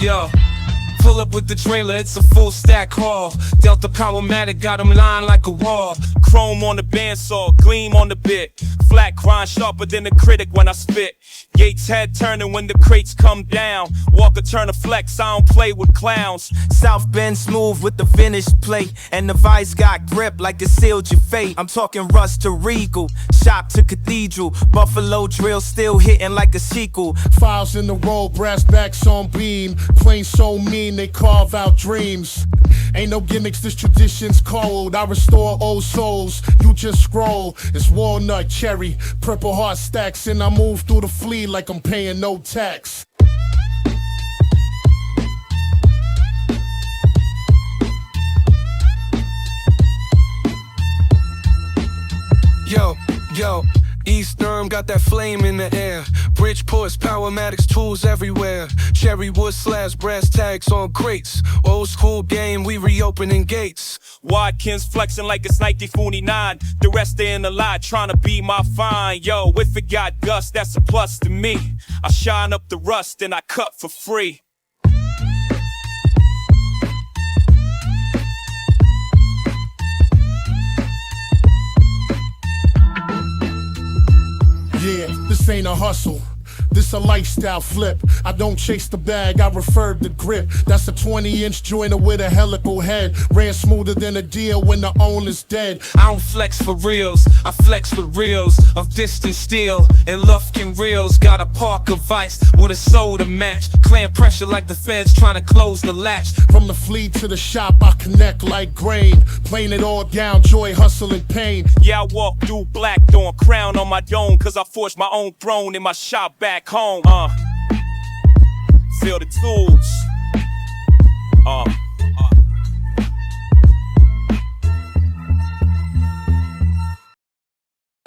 Yo, pull up with the trailer, it's a full stack haul. Delta Powermatic got them lying like a wall. Chrome on the bandsaw, gleam on the bit. Flat grind sharper than a critic when I spit. Gates head turning when the crates come down. Walker turn a flex, I don't play with clowns. South Bend smooth with the finished plate, and the vice got grip like it sealed your fate. I'm talking rust to regal, shop to cathedral. Buffalo drill still hitting like a sequel. Files in the roll, brass backs on beam. Plain so mean they carve out dreams. Ain't no gimmicks, this tradition's cold. I restore old souls, you just scroll. It's walnut, cherry, purple heart stacks, and I move through the flea like I'm paying no tax. Yo, East Durham got that flame in the air. Bridgeport's Powermatics tools everywhere. Cherry wood slabs, brass tags on crates. Old school game, we reopening gates. Watkins flexing like it's 1949. The rest they in the lot trying to be my fine. Yo, if it got dust, that's a plus to me. I shine up the rust and I cut for free. Yeah, this ain't a hustle. This a lifestyle flip. I don't chase the bag, I refer the grip. That's a 20-inch joiner with a helical head. Ran smoother than a deal when the owner's dead. I don't flex for reals, I flex with reels of distant steel and Lufkin reels. Got a park of ice with a soda match. Clan pressure like the feds trying to close the latch. From the fleet to the shop, I connect like grain. Playing it all down, joy, hustle, and pain. Yeah, I walk through Blackthorne, crown on my dome, cause I forged my own throne in my shop back home. Feel the tools.